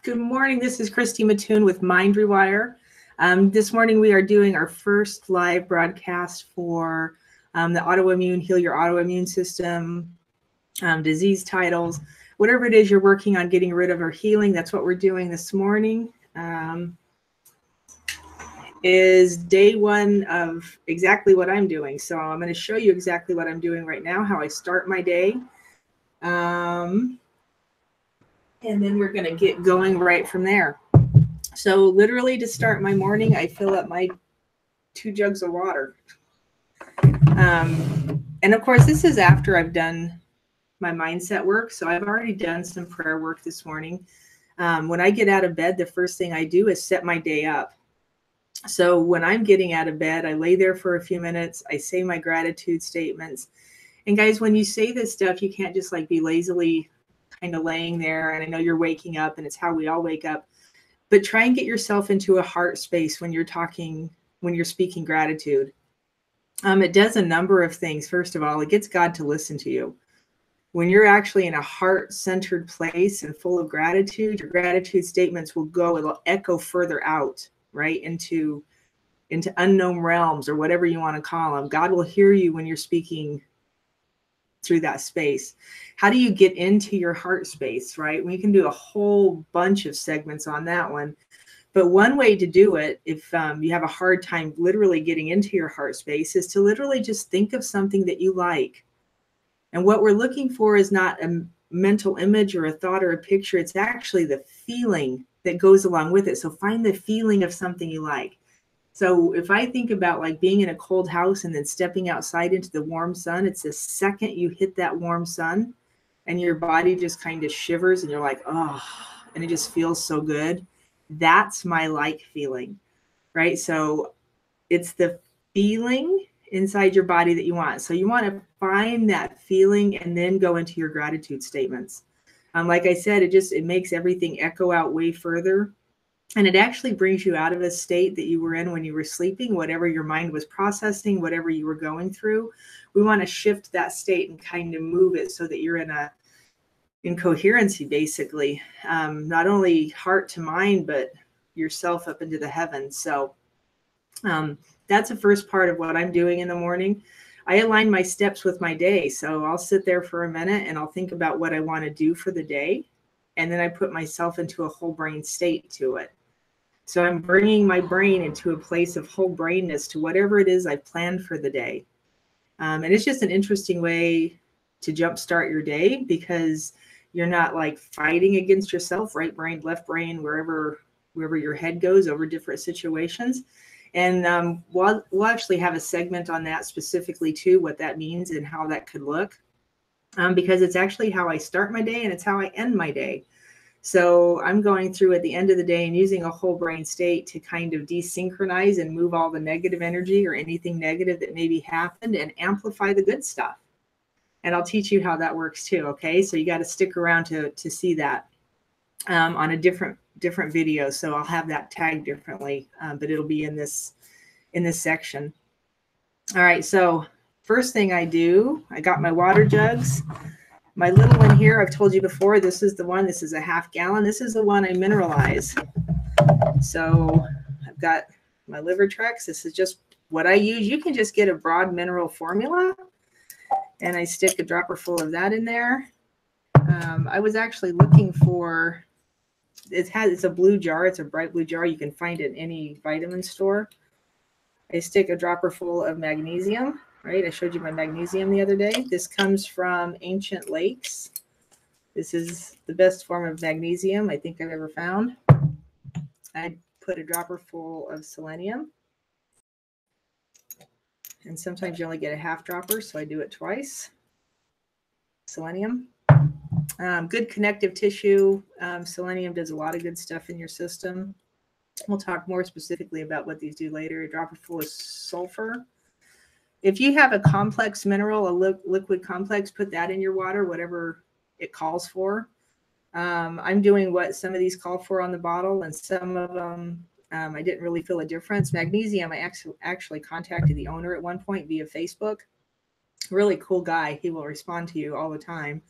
Good morning. This is Christy Mattoon with Mind Rewire. This morning we are doing our first live broadcast for the autoimmune, heal your autoimmune system, disease titles, whatever it is you're working on getting rid of or healing. That's what we're doing this morning. Is day one of exactly what I'm doing. So I'm going to show you exactly what I'm doing right now, how I start my day. And then we're going to get going right from there. So literally to start my morning, I fill up my 2 jugs of water. And of course, this is after I've done my mindset work. So I've already done some prayer work this morning. When I get out of bed, the first thing I do is set my day up. So when I'm getting out of bed, I lay there for a few minutes. I say my gratitude statements. And guys, when you say this stuff, you can't just like be lazily kind of laying there. And I know you're waking up and it's how we all wake up. But try and get yourself into a heart space when you're talking, when you're speaking gratitude. It does a number of things. First of all, it gets God to listen to you. When you're actually in a heart-centered place and full of gratitude, your gratitude statements will go, it'll echo further out, right, into unknown realms or whatever you want to call them. God will hear you when you're speaking through that space. How do you get into your heart space, right? We can do a whole bunch of segments on that one. But one way to do it, if you have a hard time literally getting into your heart space, is to literally just think of something that you like. And what we're looking for is not a mental image or a thought or a picture. It's actually the feeling that goes along with it. So find the feeling of something you like. So if I think about like being in a cold house and then stepping outside into the warm sun, it's the second you hit that warm sun and your body just kind of shivers and you're like, oh, and it just feels so good. That's my like feeling, right? So it's the feeling inside your body that you want. So you want to find that feeling and then go into your gratitude statements. Like I said, it makes everything echo out way further. And it actually brings you out of a state that you were in when you were sleeping, whatever your mind was processing, whatever you were going through. We want to shift that state and kind of move it so that you're in coherency, basically, not only heart to mind, but yourself up into the heavens. So that's the first part of what I'm doing in the morning. I align my steps with my day. So I'll sit there for a minute and I'll think about what I want to do for the day. And then I put myself into a whole brain state to it. So I'm bringing my brain into a place of whole brainness to whatever it is I've planned for the day. And it's just an interesting way to jumpstart your day because you're not like fighting against yourself, right brain, left brain, wherever your head goes over different situations. And we'll actually have a segment on that specifically too, what that means and how that could look. Because it's actually how I start my day and it's how I end my day. So I'm going through at the end of the day and using a whole brain state to kind of desynchronize and move all the negative energy or anything negative that maybe happened and amplify the good stuff. And I'll teach you how that works too. Okay. So you got to stick around to see that on a different video. So I'll have that tagged differently, but it'll be in this section. All right. So first thing I do, I got my water jugs. My little one here, I've told you before, this is the one, this is a ½ gallon. This is the one I mineralize. So I've got my Livertrex. This is just what I use. You can just get a broad mineral formula and I stick a dropper full of that in there. I was actually looking for, it's a blue jar. It's a bright blue jar. You can find it in any vitamin store. I stick a dropper full of magnesium. Right, I showed you my magnesium the other day. This comes from Ancient Lakes. This is the best form of magnesium I think I've ever found. I put a dropper full of selenium. And sometimes you only get a ½ dropper, so I do it twice. Selenium. Good connective tissue. Selenium does a lot of good stuff in your system. We'll talk more specifically about what these do later. A dropper full of sulfur. If you have a complex mineral, a liquid complex, put that in your water, whatever it calls for. I'm doing what some of these call for on the bottle, and some of them I didn't really feel a difference. Magnesium, I actually contacted the owner at one point via Facebook. Really cool guy. He will respond to you all the time.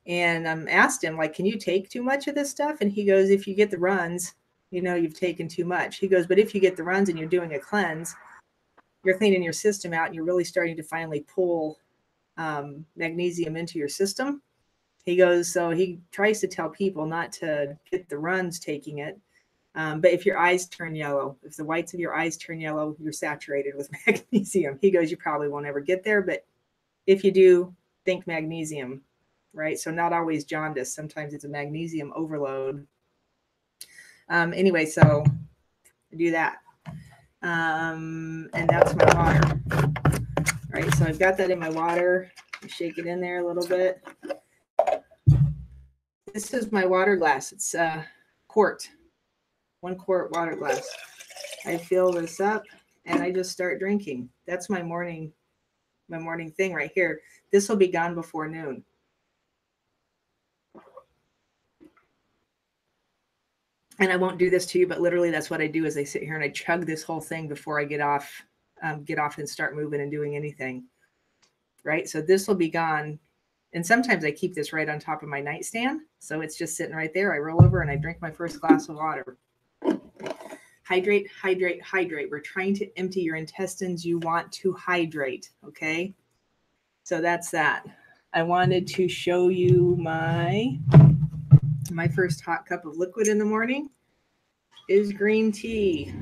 And asked him, like, can you take too much of this stuff? And he goes, if you get the runs, you know, you've taken too much. He goes, but if you get the runs and you're doing a cleanse, you're cleaning your system out and you're really starting to finally pull magnesium into your system. He goes, so he tries to tell people not to get the runs taking it. But if your eyes turn yellow, if the whites of your eyes turn yellow, you're saturated with magnesium. He goes, you probably won't ever get there. But if you do, think magnesium, right? So not always jaundice. Sometimes it's a magnesium overload. Anyway, so I do that. And that's my water. All right, so I've got that in my water. I shake it in there a little bit. This is my water glass. It's a quart, 1 quart water glass. I fill this up and I just start drinking. That's my morning thing right here. This will be gone before noon. And I won't do this to you, but literally that's what I do is I sit here and I chug this whole thing before I get off and start moving and doing anything. Right. So this will be gone. And sometimes I keep this right on top of my nightstand. So it's just sitting right there. I roll over and I drink my first glass of water. Hydrate, hydrate, hydrate. We're trying to empty your intestines. You want to hydrate. Okay. So that's that. I wanted to show you my first hot cup of liquid in the morning is green tea.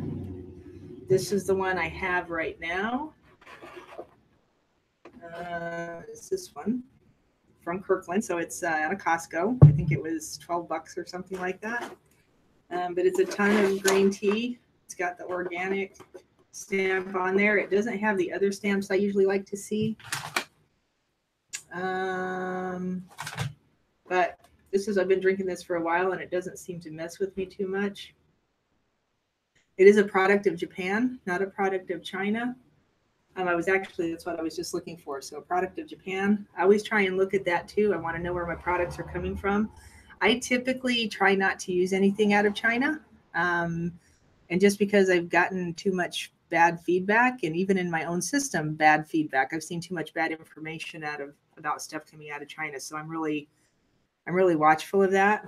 This is the one I have right now. It's this one from Kirkland. So it's out of Costco. I think it was $12 or something like that. But it's a ton of green tea. It's got the organic stamp on there. It doesn't have the other stamps I usually like to see. But I've been drinking this for a while and it doesn't seem to mess with me too much. It is a product of Japan, not a product of China. That's what I was just looking for. So a product of Japan. I always try and look at that too. I want to know where my products are coming from. I typically try not to use anything out of China. And just because I've gotten too much bad feedback, and even in my own system, bad feedback, I've seen too much bad information about stuff coming out of China. So I'm really watchful of that.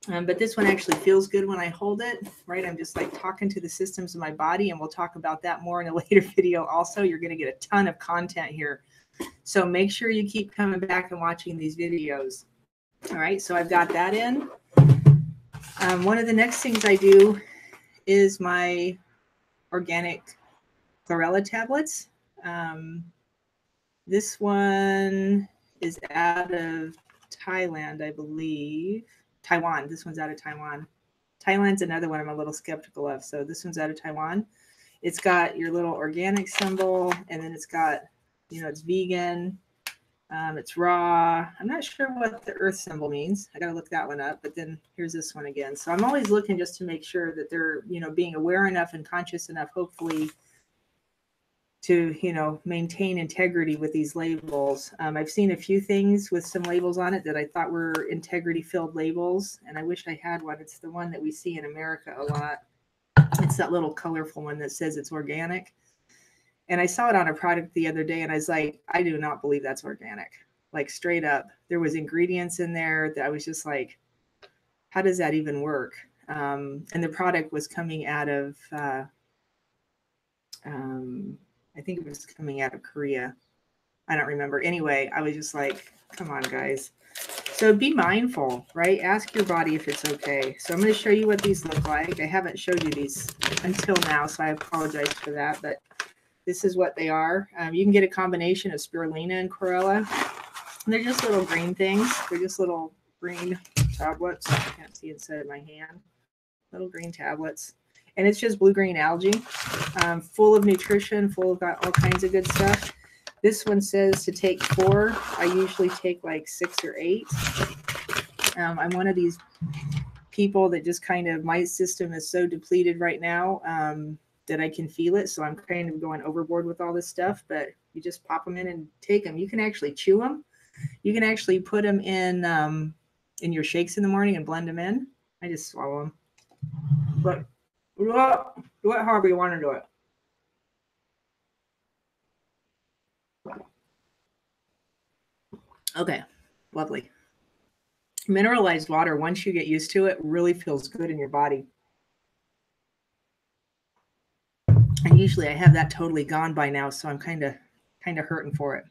But this one actually feels good when I hold it, right? I'm just like talking to the systems of my body, and we'll talk about that more in a later video. Also, you're going to get a ton of content here. So make sure you keep coming back and watching these videos. All right, so I've got that in. One of the next things I do is my organic chlorella tablets. This one is out of Thailand, I believe. Taiwan. This one's out of Taiwan. Thailand's another one I'm a little skeptical of. So this one's out of Taiwan. It's got your little organic symbol, and then it's got, it's vegan. It's raw. I'm not sure what the earth symbol means. I got to look that one up. But then here's this one again. So I'm always looking just to make sure that they're, being aware enough and conscious enough, hopefully, to, maintain integrity with these labels. I've seen a few things with some labels on it that I thought were integrity-filled labels, and I wish I had one. It's the one that we see in America a lot. It's that little colorful one that says it's organic. And I saw it on a product the other day, and I was like, I do not believe that's organic. Like, straight up. There was ingredients in there that I was just like, how does that even work? And the product was coming out of... I think it was coming out of Korea. I don't remember. Anyway, I was just like, come on, guys. So be mindful, right? Ask your body if it's okay. So I'm going to show you what these look like. I haven't showed you these until now, so I apologize for that. But this is what they are. You can get a combination of spirulina and chlorella. And they're just little green things. They're just little green tablets. I can't see inside my hand. Little green tablets. And it's just blue-green algae, full of nutrition, full of all kinds of good stuff. This one says to take 4. I usually take like 6 or 8. I'm one of these people that just kind of, my system is so depleted right now that I can feel it. So I'm kind of going overboard with all this stuff, but you just pop them in and take them. You can actually chew them. You can actually put them in your shakes in the morning and blend them in. I just swallow them. But do it however you want to do it. Okay, lovely. Mineralized water, once you get used to it, really feels good in your body. And usually I have that totally gone by now, so I'm kind of hurting for it.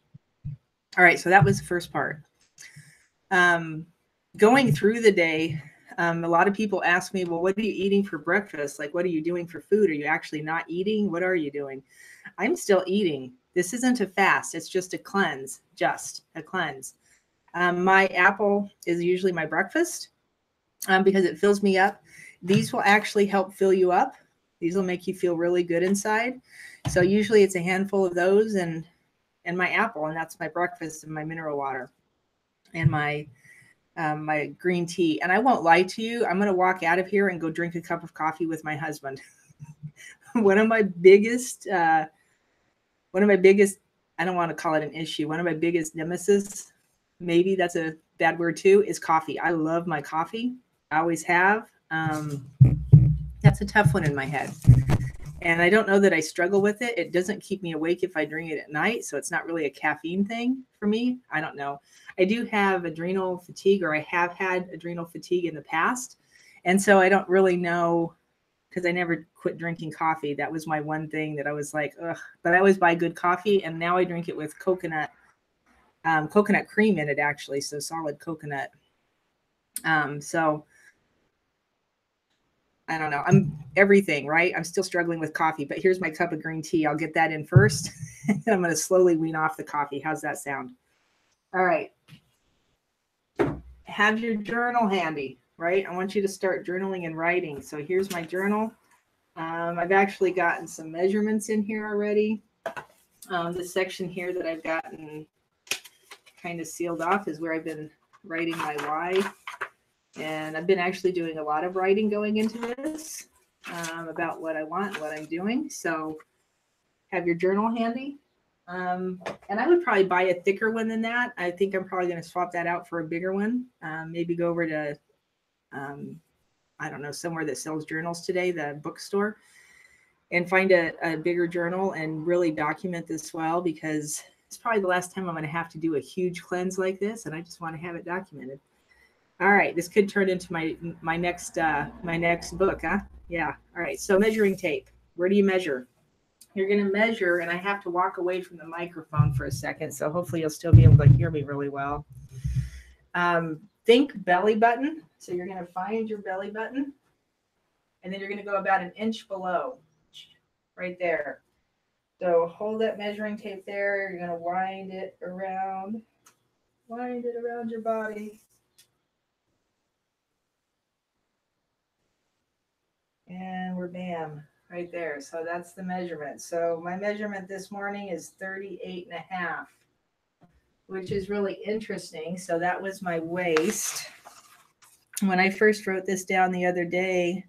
All right, so that was the first part. Going through the day, a lot of people ask me, well, what are you eating for breakfast? Like, what are you doing for food? Are you actually not eating? What are you doing? I'm still eating. This isn't a fast. It's just a cleanse, My apple is usually my breakfast because it fills me up. These will actually help fill you up. These will make you feel really good inside. So usually it's a handful of those and my apple, and that's my breakfast, and my mineral water and my green tea. And I won't lie to you, I'm going to walk out of here and go drink a cup of coffee with my husband. One of my biggest, I don't want to call it an issue. One of my biggest nemesis, maybe that's a bad word too, is coffee. I love my coffee. I always have. That's a tough one in my head. And I don't know that I struggle with it. It doesn't keep me awake if I drink it at night. So it's not really a caffeine thing for me. I don't know. I do have adrenal fatigue, or I have had adrenal fatigue in the past. And so I don't really know, because I never quit drinking coffee. That was my one thing that I was like, ugh. But I always buy good coffee. And now I drink it with coconut cream in it, actually. So solid coconut. So I don't know. I'm everything, right? I'm still struggling with coffee, but here's my cup of green tea. I'll get that in first. And I'm going to slowly wean off the coffee. How's that sound? All right. Have your journal handy, right? I want you to start journaling and writing. So here's my journal. I've actually gotten some measurements in here already. This section here that I've gotten kind of sealed off is where I've been writing my why. And I've been actually doing a lot of writing going into this about what I want, what I'm doing. So have your journal handy. And I would probably buy a thicker one than that. I think I'm probably going to swap that out for a bigger one. Maybe go over to, I don't know, somewhere that sells journals today, the bookstore, and find a bigger journal and really document this well, because it's probably the last time I'm going to have to do a huge cleanse like this. And I just want to have it documented. All right, this could turn into my next book, huh? Yeah. All right. So measuring tape. Where do you measure? You're going to measure, and I have to walk away from the microphone for a second, so hopefully you'll still be able to hear me really well. Think belly button. So you're going to find your belly button, and then you're going to go about an inch below, right there. So hold that measuring tape there. You're going to wind it around your body. And we're bam, right there. So that's the measurement. So my measurement this morning is 38.5, which is really interesting. So that was my waist. When I first wrote this down the other day,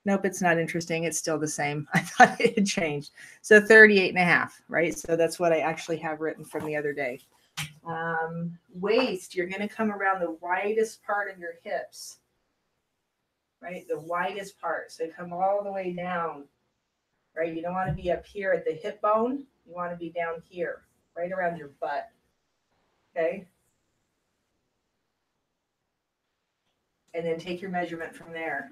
nope, it's not interesting. It's still the same. I thought it had changed. So 38.5, right? So that's what I actually have written from the other day. Waist, you're going to come around the widest part of your hips. Right? The widest part. So come all the way down, right? You don't want to be up here at the hip bone. You want to be down here, right around your butt. Okay? And then take your measurement from there.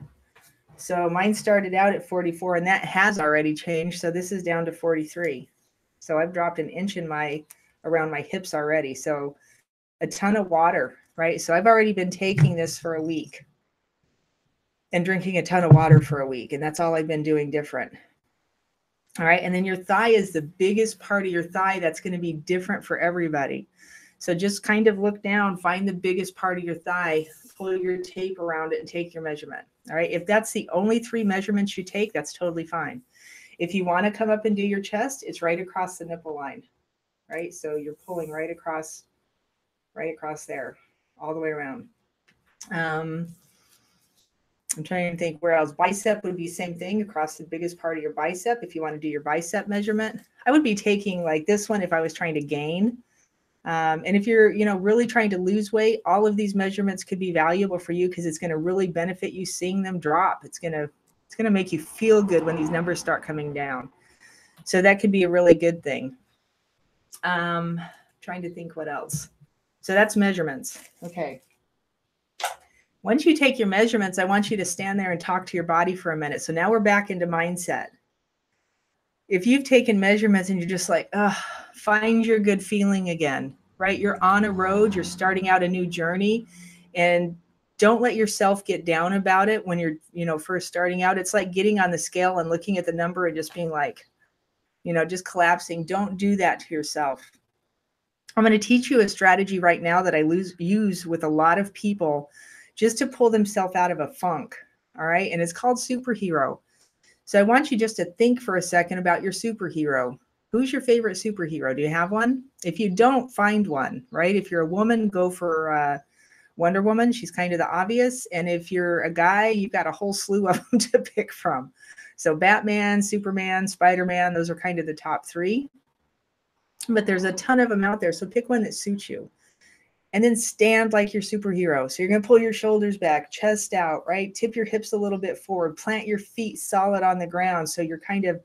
So mine started out at 44, and that has already changed. So this is down to 43. So I've dropped an inch around my hips already. So a ton of water, right? So I've already been taking this for a week and drinking a ton of water for a week. And that's all I've been doing different. All right. And then your thigh is the biggest part of your thigh. That's going to be different for everybody. So just kind of look down, find the biggest part of your thigh, pull your tape around it, and take your measurement. All right. If that's the only 3 measurements you take, that's totally fine. If you want to come up and do your chest, it's right across the nipple line. Right. So you're pulling right across there, all the way around. I'm trying to think where else. Bicep would be same thing, across the biggest part of your bicep. If you want to do your bicep measurement, I would be taking like this one if I was trying to gain. And if you're, really trying to lose weight, all of these measurements could be valuable for you, because it's going to really benefit you seeing them drop. It's going to make you feel good when these numbers start coming down. So that could be a really good thing. Trying to think what else. So that's measurements. Okay. Once you take your measurements, I want you to stand there and talk to your body for a minute. So now we're back into mindset. If you've taken measurements and you're just like, find your good feeling again, right? You're on a road, you're starting out a new journey, and don't let yourself get down about it when you're, first starting out. It's like getting on the scale and looking at the number and just being like, just collapsing. Don't do that to yourself. I'm going to teach you a strategy right now that I use with a lot of people just to pull themselves out of a funk. All right. And it's called superhero. So I want you just to think for a second about your superhero. Who's your favorite superhero? Do you have one? If you don't, find one, right? If you're a woman, go for Wonder Woman. She's kind of the obvious. And if you're a guy, you've got a whole slew of them to pick from. So Batman, Superman, Spider-Man, those are kind of the top three. But there's a ton of them out there. So pick one that suits you. And then stand like your superhero. So you're going to pull your shoulders back, chest out, right? Tip your hips a little bit forward. Plant your feet solid on the ground. So you're kind of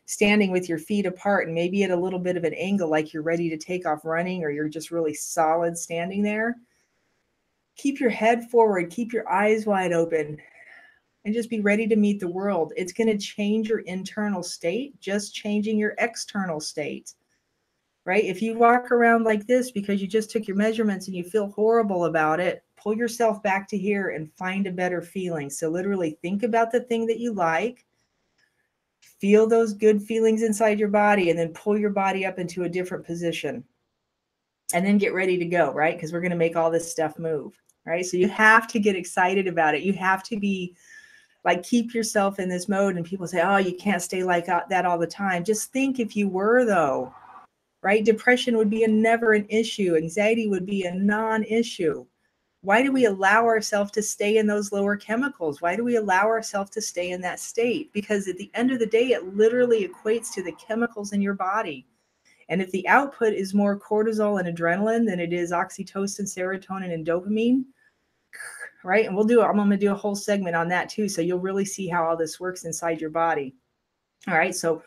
standing with your feet apart and maybe at a little bit of an angle, like you're ready to take off running, or you're just really solid standing there. Keep your head forward. Keep your eyes wide open. And just be ready to meet the world. It's going to change your internal state, just changing your external state. Right? If you walk around like this because you just took your measurements and you feel horrible about it, pull yourself back to here and find a better feeling. So literally think about the thing that you like, feel those good feelings inside your body, and then pull your body up into a different position. And then get ready to go, right? Because we're going to make all this stuff move, right? So you have to get excited about it. You have to be like, keep yourself in this mode. And people say, oh, you can't stay like that all the time. Just think if you were, though. Right? Depression would be never an issue. Anxiety would be a non-issue. Why do we allow ourselves to stay in those lower chemicals? Why do we allow ourselves to stay in that state? Because at the end of the day, it literally equates to the chemicals in your body. And if the output is more cortisol and adrenaline than it is oxytocin, serotonin, and dopamine, right? And I'm going to do a whole segment on that too. So you'll really see how all this works inside your body. All right. So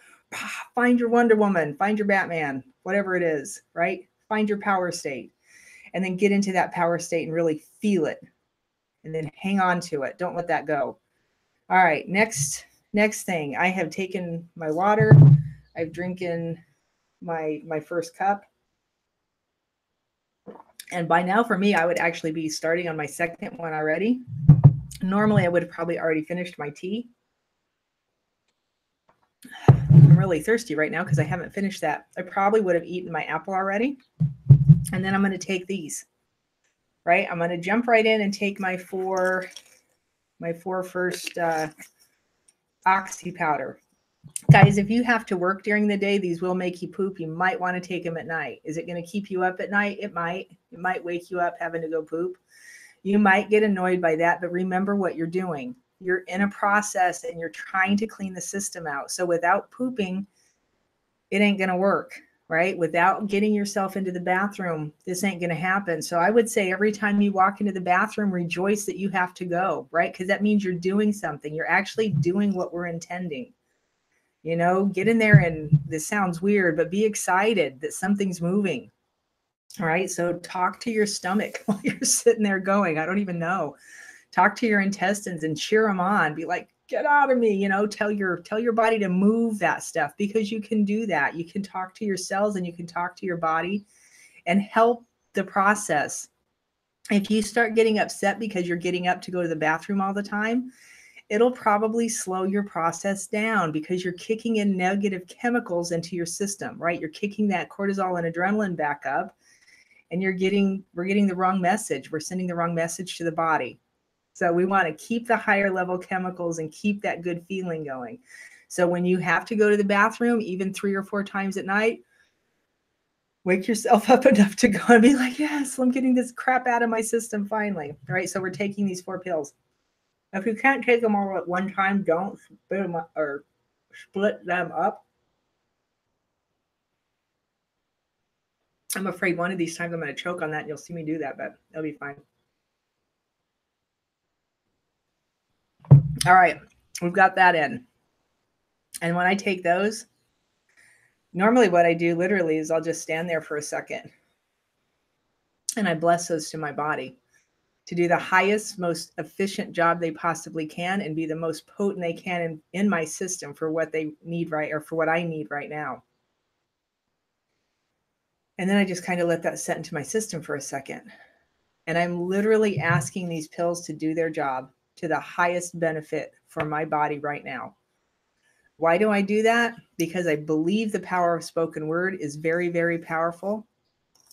find your Wonder Woman, find your Batman, whatever it is, right? Find your power state and then get into that power state and really feel it and then hang on to it. Don't let that go. All right. Next thing, I have taken my water. I've drinking my first cup. And by now for me, I would actually be starting on my second one already. Normally I would have probably already finished my tea. I'm really thirsty right now because I haven't finished that. I probably would have eaten my apple already. And then I'm going to take these, right? I'm going to jump right in and take my four first oxy powder. Guys, if you have to work during the day, these will make you poop. You might want to take them at night. Is it going to keep you up at night? It might. It might wake you up having to go poop. You might get annoyed by that, but remember what you're doing. You're in a process and you're trying to clean the system out. So without pooping, it ain't going to work, right? Without getting yourself into the bathroom, this ain't going to happen. So I would say every time you walk into the bathroom, rejoice that you have to go, right? Because that means you're doing something. You're actually doing what we're intending. Get in there, and this sounds weird, but be excited that something's moving. All right. So talk to your stomach while you're sitting there going, I don't even know. Talk to your intestines and cheer them on. Be like, get out of me, tell your body to move that stuff, because you can do that. You can talk to your cells and you can talk to your body and help the process. If you start getting upset because you're getting up to go to the bathroom all the time, it'll probably slow your process down because you're kicking in negative chemicals into your system, right? You're kicking that cortisol and adrenaline back up, and we're getting the wrong message. We're sending the wrong message to the body. So we want to keep the higher level chemicals and keep that good feeling going. So when you have to go to the bathroom, even 3 or 4 times at night, wake yourself up enough to go and be like, yes, I'm getting this crap out of my system finally. All right. So we're taking these 4 pills. If you can't take them all at one time, don't split them up or split them up. I'm afraid one of these times I'm going to choke on that and you'll see me do that, but it'll be fine. All right, we've got that in. And when I take those, normally what I do literally is I'll just stand there for a second and I bless those to my body. to do the highest, most efficient job they possibly can and be the most potent they can in my system for what they need, right, or for what I need right now. And then I just kind of let that set into my system for a second. And I'm literally asking these pills to do their job to the highest benefit for my body right now. Why do I do that? Because I believe the power of spoken word is very, very powerful.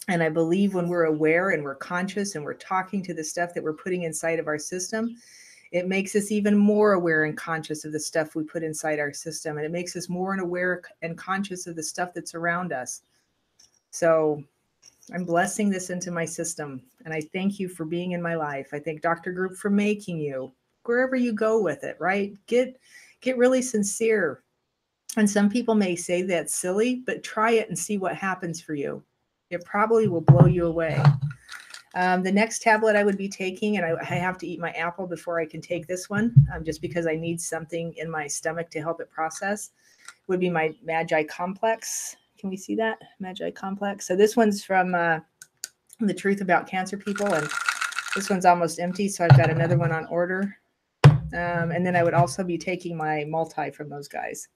And I believe when we're aware and we're conscious and we're talking to the stuff that we're putting inside of our system, it makes us even more aware and conscious of the stuff we put inside our system. And it makes us more aware and conscious of the stuff that's around us. So I'm blessing this into my system. And I thank you for being in my life. I thank Dr. Group for making you, wherever you go with it, right? Get really sincere. And some people may say that's silly, but try it and see what happens for you. It probably will blow you away. The next tablet I would be taking, and I have to eat my apple before I can take this one, just because I need something in my stomach to help it process, would be my Magi Complex. Can we see that? Magi Complex. So this one's from The Truth About Cancer People, and this one's almost empty, so I've got another one on order. And then I would also be taking my multi from those guys.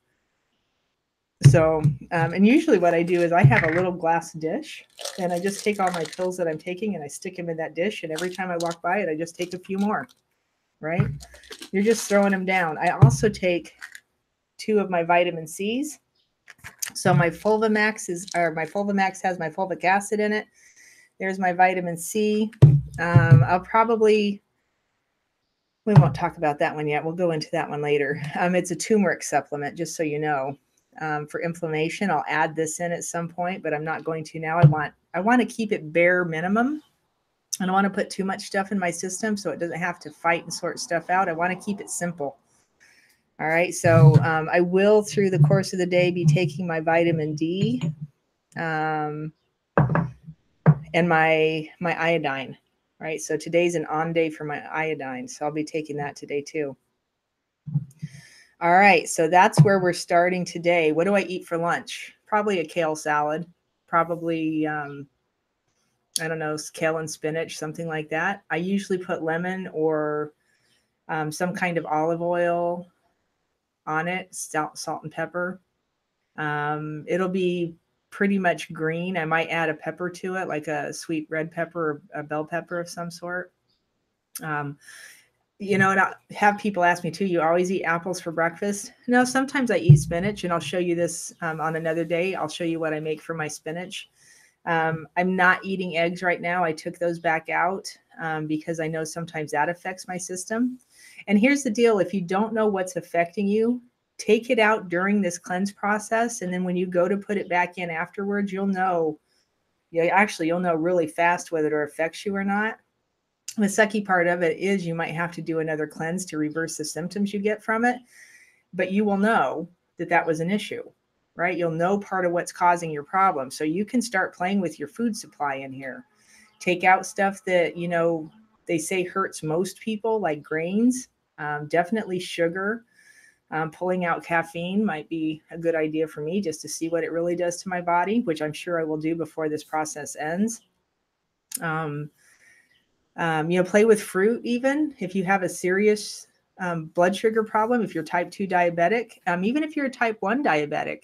So, and usually what I do is I have a little glass dish and I just take all my pills that I'm taking and I stick them in that dish. And every time I walk by it, I just take a few more, right? You're just throwing them down. I also take 2 of my vitamin C's. So my Fulvamax my Fulvamax has my fulvic acid in it. There's my vitamin C. We won't talk about that one yet. We'll go into that one later. It's a turmeric supplement, just so you know. For inflammation, I'll add this in at some point, but I'm not going to now. I want to keep it bare minimum. I don't want to put too much stuff in my system so it doesn't have to fight and sort stuff out. I want to keep it simple. All right. So I will, through the course of the day, be taking my vitamin D and my iodine. Right. So today's an on day for my iodine. So I'll be taking that today too. All right, so that's where we're starting today. What do I eat for lunch? Probably a kale salad. Probably, I don't know, kale and spinach, something like that. I usually put lemon or some kind of olive oil on it, salt and pepper. It'll be pretty much green. I might add a pepper to it, like a sweet red pepper or a bell pepper of some sort. And I have people ask me too, you always eat apples for breakfast? No, sometimes I eat spinach, and I'll show you this on another day. I'll show you what I make for my spinach. I'm not eating eggs right now. I took those back out because I know sometimes that affects my system. And here's the deal. If you don't know what's affecting you, take it out during this cleanse process. And then when you go to put it back in afterwards, you'll know really fast whether it affects you or not. The sucky part of it is you might have to do another cleanse to reverse the symptoms you get from it, but you will know that was an issue, right? You'll know part of what's causing your problem. So you can start playing with your food supply in here. Take out stuff that, they say hurts most people, like grains, definitely sugar. Pulling out caffeine might be a good idea for me just to see what it really does to my body, which I'm sure I will do before this process ends. Play with fruit even if you have a serious blood sugar problem, if you're type 2 diabetic, even if you're a type 1 diabetic,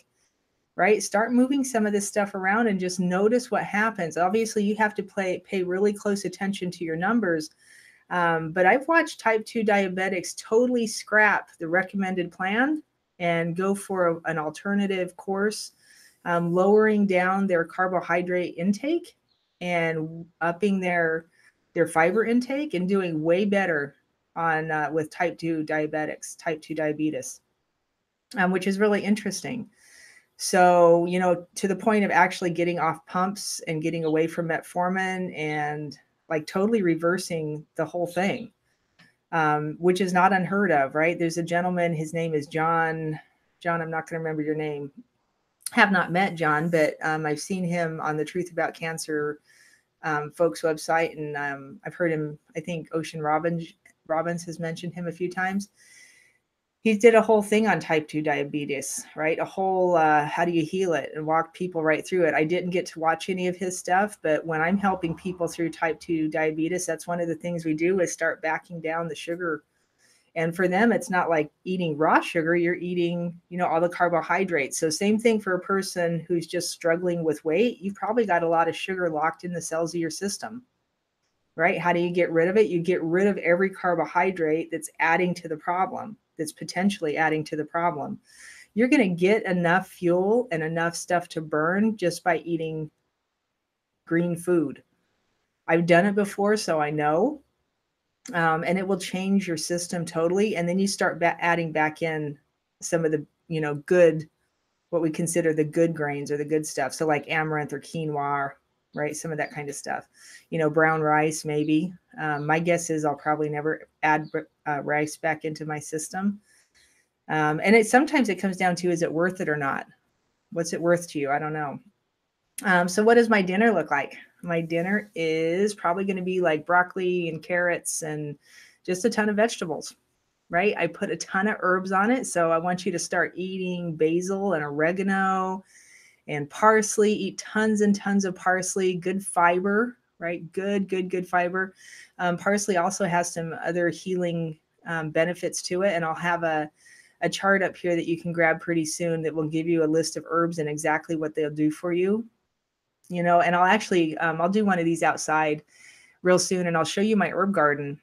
right? Start moving some of this stuff around and just notice what happens. Obviously, you have to pay really close attention to your numbers. But I've watched type 2 diabetics totally scrap the recommended plan and go for an alternative course, lowering down their carbohydrate intake and upping their fiber intake and doing way better on with type 2 diabetics, type 2 diabetes, which is really interesting. So, to the point of actually getting off pumps and getting away from metformin and like totally reversing the whole thing, which is not unheard of, right? There's a gentleman, his name is John, I'm not going to remember your name. Have not met John, but I've seen him on the Truth About Cancer folks website, and I've heard him. I think Ocean Robbins has mentioned him a few times. He did a whole thing on type 2 diabetes, right? A whole how do you heal it, and walked people right through it. I didn't get to watch any of his stuff, but when I'm helping people through type 2 diabetes, that's one of the things we do is start backing down the sugar. And for them, it's not like eating raw sugar. You're eating, all the carbohydrates. So same thing for a person who's just struggling with weight. You've probably got a lot of sugar locked in the cells of your system, right? How do you get rid of it? You get rid of every carbohydrate that's adding to the problem, that's potentially adding to the problem. You're going to get enough fuel and enough stuff to burn just by eating green food. I've done it before, so I know. And it will change your system totally. And then you start adding back in some of the, good, what we consider the good grains or the good stuff. So like amaranth or quinoa, right? Some of that kind of stuff, brown rice, maybe. My guess is I'll probably never add rice back into my system. And sometimes it comes down to, is it worth it or not? What's it worth to you? I don't know. So what does my dinner look like? My dinner is probably going to be like broccoli and carrots and just a ton of vegetables, right? I put a ton of herbs on it. So I want you to start eating basil and oregano and parsley. Eat tons and tons of parsley, good fiber, right? Good fiber. Parsley also has some other healing benefits to it. And I'll have a chart up here that you can grab pretty soon that will give you a list of herbs and exactly what they'll do for you. And I'll actually, I'll do one of these outside real soon, and I'll show you my herb garden.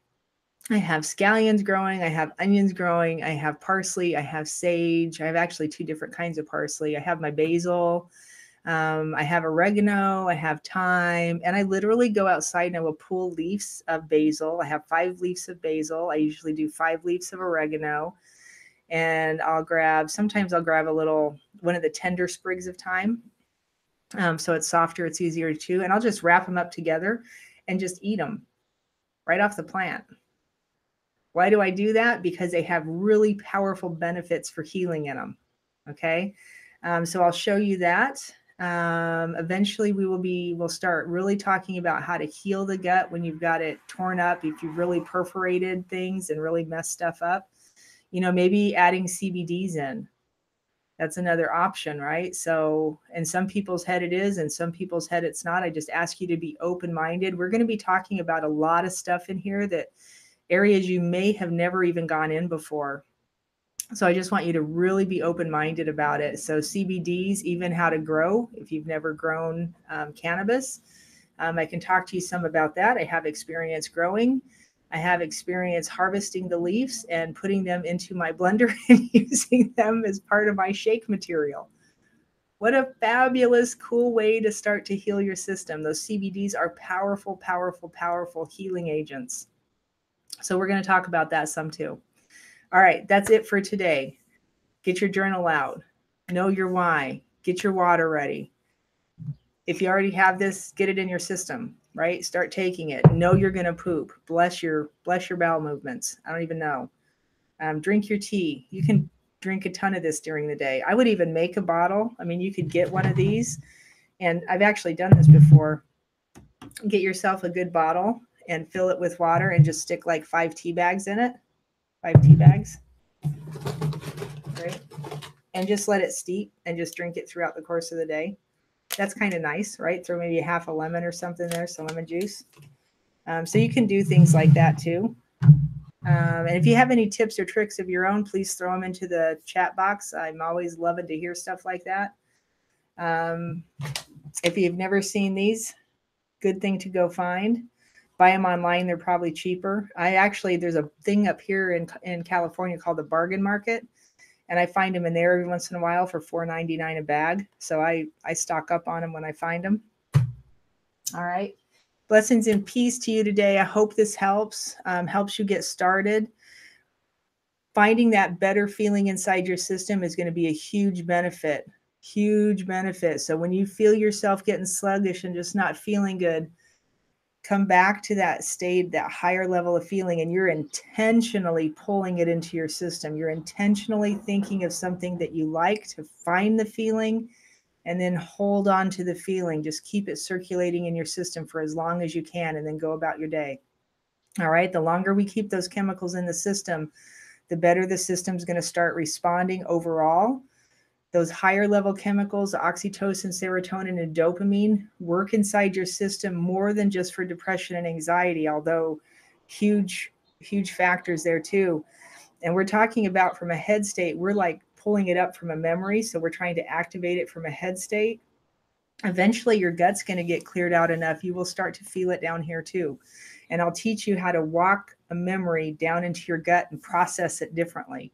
I have scallions growing, I have onions growing, I have parsley, I have sage. I have actually 2 different kinds of parsley. I have my basil, I have oregano, I have thyme, and I literally go outside and I will pull leaves of basil. I have 5 leaves of basil. I usually do 5 leaves of oregano, and sometimes I'll grab one of the tender sprigs of thyme. So it's softer, it's easier to chew, and I'll just wrap them up together and just eat them right off the plant. Why do I do that? Because they have really powerful benefits for healing in them. Okay. So I'll show you that. Eventually we'll start really talking about how to heal the gut when you've got it torn up, if you've really perforated things and really messed stuff up, maybe adding CBDs in. That's another option, right? So in some people's head it is, and some people's head it's not. I just ask you to be open-minded. We're going to be talking about a lot of stuff in here, that areas you may have never even gone in before. So I just want you to really be open-minded about it. So CBDs, even how to grow, if you've never grown cannabis, I can talk to you some about that. I have experience growing. I have experience harvesting the leaves and putting them into my blender and using them as part of my shake material. What a fabulous, cool way to start to heal your system. Those CBDs are powerful, powerful, powerful healing agents. So we're going to talk about that some too. All right, that's it for today. Get your journal out. Know your why. Get your water ready. If you already have this, get it in your system, right? Start taking it. Know you're going to poop. Bless your bowel movements. I don't even know. Drink your tea. You can drink a ton of this during the day. I would even make a bottle. I mean, you could get one of these, and I've actually done this before. Get yourself a good bottle and fill it with water and just stick like 5 tea bags in it. 5 tea bags. Right? And just let it steep and just drink it throughout the course of the day. That's kind of nice, right? Throw maybe half a lemon or something there, some lemon juice. So you can do things like that too. And if you have any tips or tricks of your own, please throw them into the chat box. I'm always loving to hear stuff like that. If you've never seen these, good thing to go find. Buy them online. They're probably cheaper. There's a thing up here in California called the Bargain Market. And I find them in there every once in a while for $4.99 a bag. So I stock up on them when I find them. All right. Blessings and peace to you today. I hope this helps you get started. Finding that better feeling inside your system is going to be a huge benefit. Huge benefit. So when you feel yourself getting sluggish and just not feeling good, come back to that state, that higher level of feeling, and you're intentionally pulling it into your system. You're intentionally thinking of something that you like to find the feeling, and then hold on to the feeling. Just keep it circulating in your system for as long as you can, and then go about your day. All right. The longer we keep those chemicals in the system, the better the system's going to start responding overall. Those higher level chemicals, oxytocin, serotonin, and dopamine, work inside your system more than just for depression and anxiety, although huge factors there too. And we're talking about from a head state, we're like pulling it up from a memory. So we're trying to activate it from a head state. Eventually your gut's going to get cleared out enough. You will start to feel it down here too. And I'll teach you how to walk a memory down into your gut and process it differently.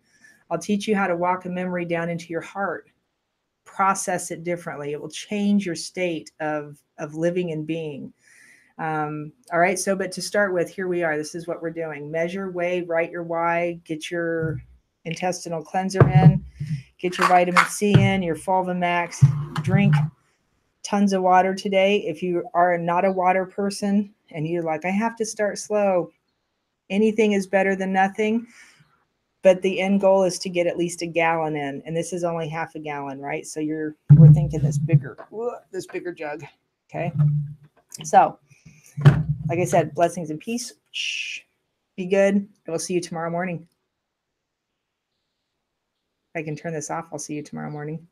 I'll teach you how to walk a memory down into your heart, process it differently. It will change your state of living and being. All right. So, but to start with, here we are. This is what we're doing. Measure, weigh, write your why, get your intestinal cleanser in, get your vitamin C in, your Fulvamax, drink tons of water today. If you are not a water person and you're like, I have to start slow, anything is better than nothing. But the end goal is to get at least a gallon in, and this is only half a gallon, right? So we're thinking this bigger jug. Okay. So, like I said, blessings and peace. Be good. I will see you tomorrow morning. If I can turn this off, I'll see you tomorrow morning.